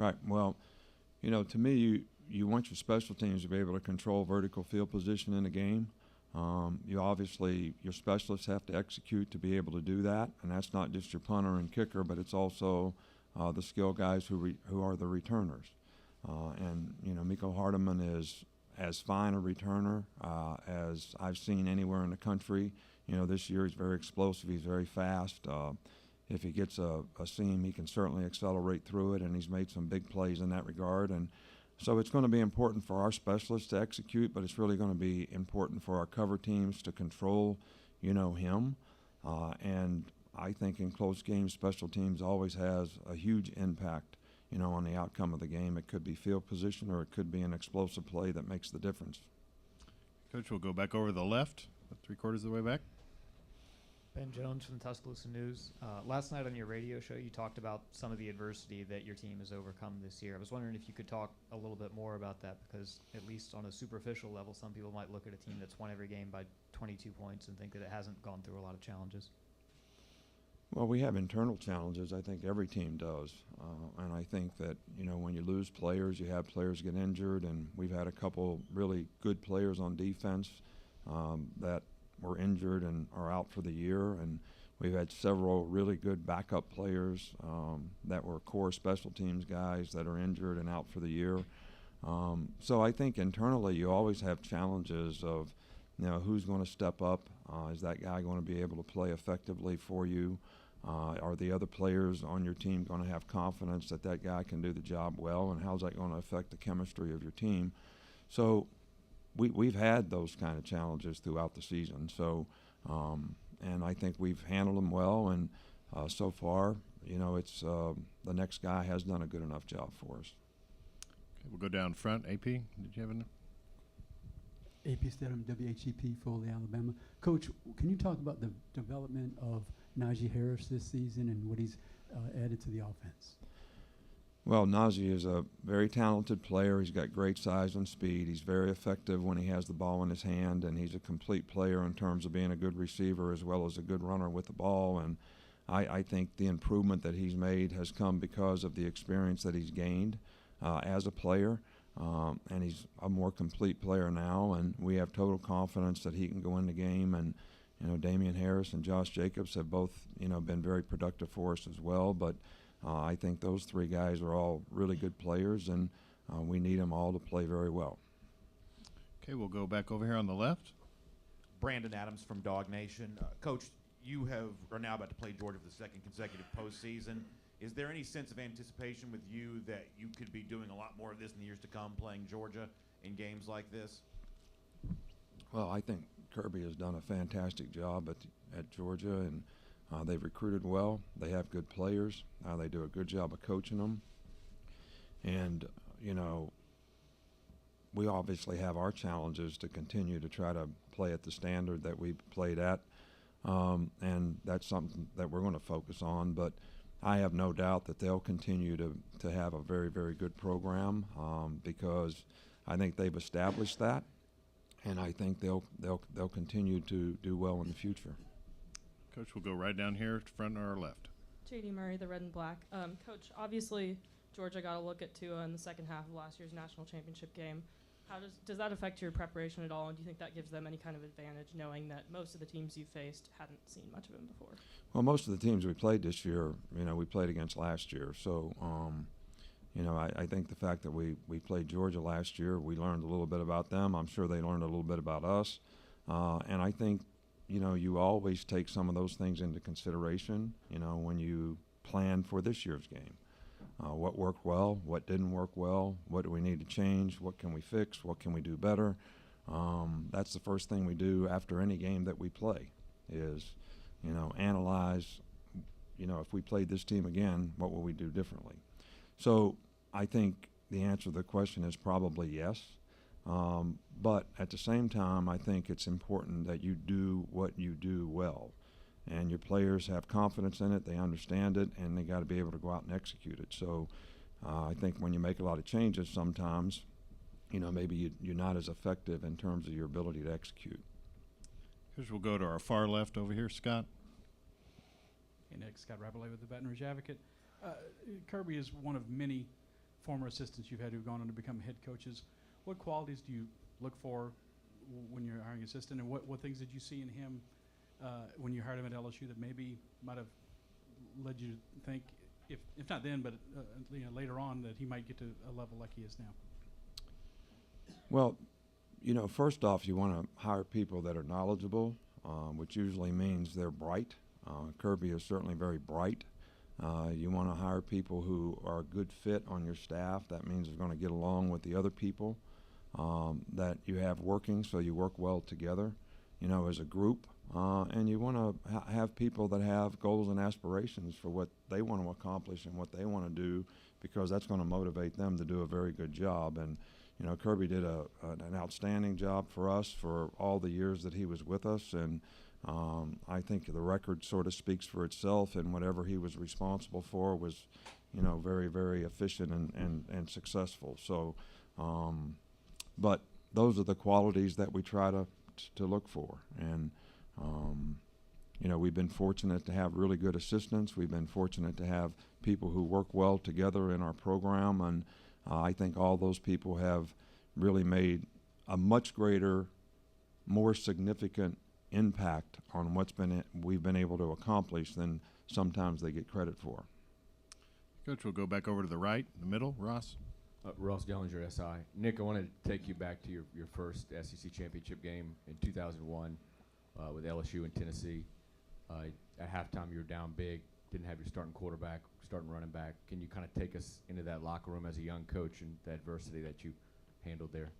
Right. Well, to me, you want your special teams to be able to control vertical field position in the game. Your specialists have to execute to be able to do that, and that's not just your punter and kicker, but it's also the skill guys who are the returners. Miko Hardeman is as fine a returner as I've seen anywhere in the country. This year he's very explosive. He's very fast. If he gets a seam, he can certainly accelerate through it, and he's made some big plays in that regard. And so it's going to be important for our specialists to execute, but it's really going to be important for our cover teams to control, him. And I think in close games, special teams always has a huge impact, on the outcome of the game. It could be field position or it could be an explosive play that makes the difference. Coach, we'll go back over to the left, 3/4 of the way back. Ben Jones from the Tuscaloosa News. Last night on your radio show, you talked about some of the adversity that your team has overcome this year. I was wondering if you could talk a little bit more about that, because at least on a superficial level, some people might look at a team that's won every game by 22 points and think that it hasn't gone through a lot of challenges. Well, we have internal challenges. I think every team does. And I think that, when you lose players, you have players get injured, and we've had a couple really good players on defense that were injured and are out for the year, and we've had several really good backup players that were core special teams guys that are injured and out for the year. So I think internally you always have challenges of, who's going to step up? Is that guy going to be able to play effectively for you? Are the other players on your team going to have confidence that that guy can do the job well, and how's that going to affect the chemistry of your team? So we've had those kind of challenges throughout the season. So, and I think we've handled them well. And so far, it's the next guy has done a good enough job for us. Okay, we'll go down front. AP, did you have any? AP Stedham, WHEP, Foley, Alabama. Coach, can you talk about the development of Naiji Harris this season and what he's added to the offense? Well, Naiji is a very talented player. He's got great size and speed. He's very effective when he has the ball in his hand, and he's a complete player in terms of being a good receiver as well as a good runner with the ball. And I think the improvement that he's made has come because of the experience that he's gained as a player. And he's a more complete player now, and we have total confidence that he can go in the game. And Damian Harris and Josh Jacobs have both been very productive for us as well. But I think those three guys are all really good players, and we need them all to play very well. Okay, we'll go back over here on the left. Brandon Adams from Dog Nation. Coach, you are now about to play Georgia for the second consecutive postseason. Is there any sense of anticipation with you that you could be doing a lot more of this in the years to come, playing Georgia in games like this? Well, I think Kirby has done a fantastic job at Georgia, and they've recruited well. They have good players. They do a good job of coaching them. And, we obviously have our challenges to continue to try to play at the standard that we played at. And that's something that we're going to focus on. But I have no doubt that they'll continue to have a very, very good program because I think they've established that. And I think they'll continue to do well in the future. Coach, we'll go right down here, front or left. J.D. Murray, the Red and Black. Coach, obviously Georgia got a look at Tua in the second half of last year's national championship game. How does that affect your preparation at all, and do you think that gives them any kind of advantage, knowing that most of the teams you faced hadn't seen much of him before? Well, most of the teams we played this year, we played against last year. So, I think the fact that we played Georgia last year, we learned a little bit about them. I'm sure they learned a little bit about us. And I think, you always take some of those things into consideration, when you plan for this year's game. What worked well, what didn't work well, what do we need to change, what can we fix, what can we do better. That's the first thing we do after any game that we play is, analyze, if we played this team again, what will we do differently? So I think the answer to the question is probably yes. But at the same time, I think it's important that you do what you do well. And your players have confidence in it, they understand it, and they got to be able to go out and execute it. So I think when you make a lot of changes sometimes, maybe you're not as effective in terms of your ability to execute. Here's we'll go to our far left over here, Scott. Hey, Nick, Scott Rapperley with the Baton Rouge Advocate. Kirby is one of many former assistants you've had who've gone on to become head coaches. What qualities do you look for when you're hiring an assistant, and what things did you see in him when you hired him at LSU that maybe might have led you to think, if not then, but later on, that he might get to a level like he is now? Well, first off, you want to hire people that are knowledgeable, which usually means they're bright. Kirby is certainly very bright. You want to hire people who are a good fit on your staff. That means they're going to get along with the other people that you have working, so you work well together, as a group. And you want to have people that have goals and aspirations for what they want to accomplish and what they want to do, because that's going to motivate them to do a very good job. And Kirby did an outstanding job for us for all the years that he was with us, and I think the record sort of speaks for itself, and whatever he was responsible for was, very, very efficient and successful. So, but those are the qualities that we try to look for. And, we've been fortunate to have really good assistants. We've been fortunate to have people who work well together in our program, and I think all those people have really made a much greater, more significant impact on we've been able to accomplish than sometimes they get credit for. Coach, we'll go back over to the right, the middle. Ross. Ross Dellinger, SI. Nick, I wanted to take you back to your first SEC championship game in 2001 with LSU and Tennessee. At halftime, you were down big, didn't have your starting quarterback, starting running back. Can you kind of take us into that locker room as a young coach and the adversity that you handled there?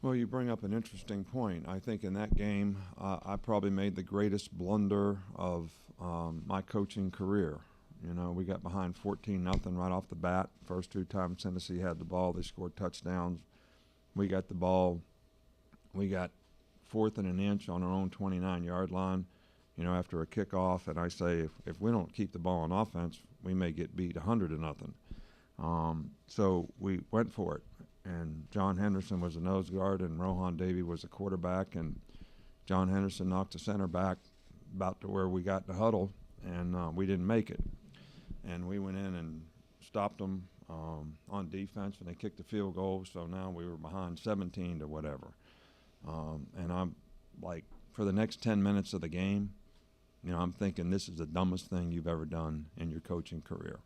Well, you bring up an interesting point. I think in that game, I probably made the greatest blunder of my coaching career. We got behind 14-0 right off the bat. First two times Tennessee had the ball, they scored touchdowns. We got the ball. We got 4th and an inch on our own 29-yard line, after a kickoff. And I say, if we don't keep the ball on offense, we may get beat 100-0. So we went for it. And John Henderson was a nose guard, and Rohan Davey was a quarterback. And John Henderson knocked the center back about to where we got in the huddle, and we didn't make it. And we went in and stopped them on defense, and they kicked the field goal. So now we were behind 17 to whatever. And I'm like, for the next 10 minutes of the game, I'm thinking this is the dumbest thing you've ever done in your coaching career.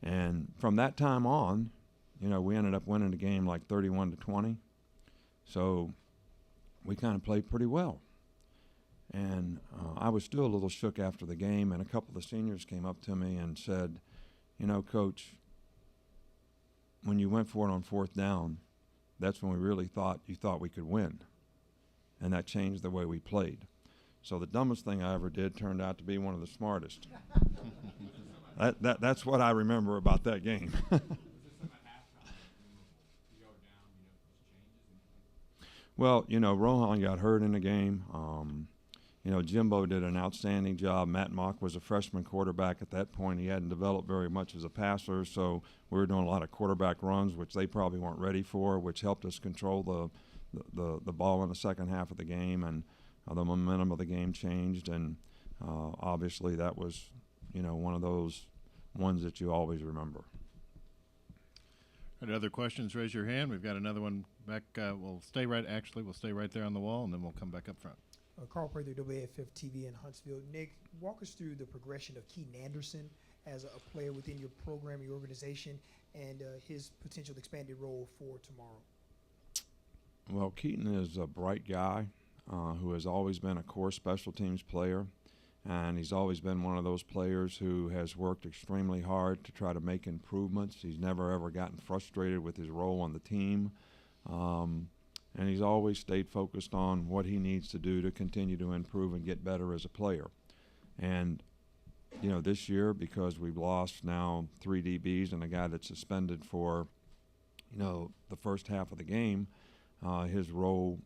And from that time on, we ended up winning the game like 31-20. So we kind of played pretty well. And I was still a little shook after the game, and a couple of the seniors came up to me and said, Coach, when you went for it on 4th down, that's when we really thought we could win. And that changed the way we played. So the dumbest thing I ever did turned out to be one of the smartest. That's what I remember about that game. Well, Rohan got hurt in the game. Jimbo did an outstanding job. Matt Mock was a freshman quarterback at that point. He hadn't developed very much as a passer, so we were doing a lot of quarterback runs, which they probably weren't ready for, which helped us control the ball in the second half of the game, and the momentum of the game changed. And obviously that was, one of those ones that you always remember. Other questions, raise your hand. We've got another one back. We'll stay right there on the wall, and then we'll come back up front. Carl Prather, WAFF TV in Huntsville. Nick, walk us through the progression of Keaton Anderson as a player within your program, your organization, and his potential expanded role for tomorrow. Well, Keaton is a bright guy who has always been a core special teams player, and he's always been one of those players who has worked extremely hard to try to make improvements. He's never, ever gotten frustrated with his role on the team. And he's always stayed focused on what he needs to do to continue to improve and get better as a player. And, this year, because we've lost now 3 DBs and a guy that's suspended for, the first half of the game, his role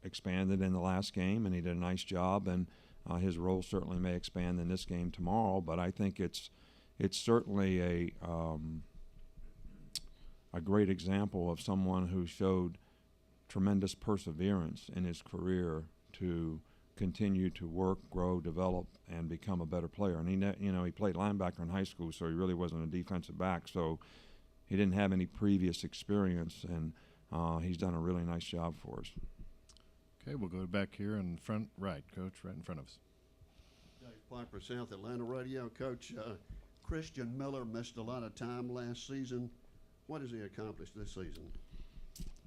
expanded in the last game, and he did a nice job. And his role certainly may expand in this game tomorrow. But I think it's certainly a great example of someone who showed tremendous perseverance in his career to continue to work, grow, develop, and become a better player. And he played linebacker in high school, so he really wasn't a defensive back. So he didn't have any previous experience, and he's done a really nice job for us. Okay, we'll go back here in front right, Coach, right in front of us. Dave Piper, South Atlanta Radio. Coach, Christian Miller missed a lot of time last season. What has he accomplished this season?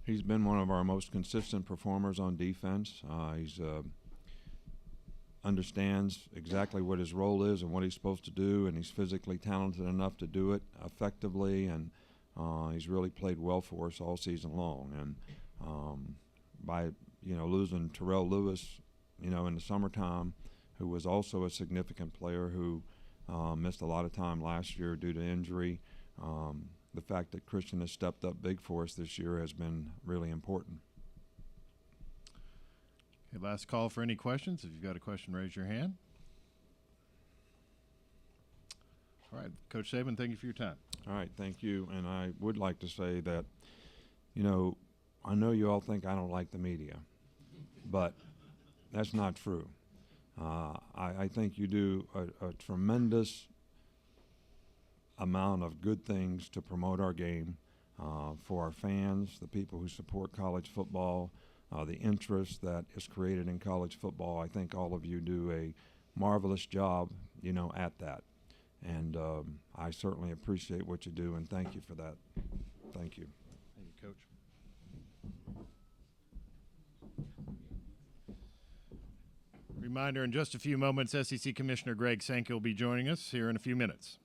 He's been one of our most consistent performers on defense. He's understands exactly what his role is and what he's supposed to do, and he's physically talented enough to do it effectively, and he's really played well for us all season long. And by losing Terrell Lewis, in the summertime, who was also a significant player who missed a lot of time last year due to injury, the fact that Christian has stepped up big for us this year has been really important. Okay, last call for any questions. If you've got a question, raise your hand. All right, Coach Saban, thank you for your time. All right, thank you. And I would like to say that, I know you all think I don't like the media, but that's not true. I think you do a tremendous amount of good things to promote our game for our fans, the people who support college football, the interest that is created in college football. I think all of you do a marvelous job, at that. And I certainly appreciate what you do, and thank you for that. Thank you. Thank you, Coach. Reminder, in just a few moments, SEC Commissioner Greg Sankey will be joining us here in a few minutes.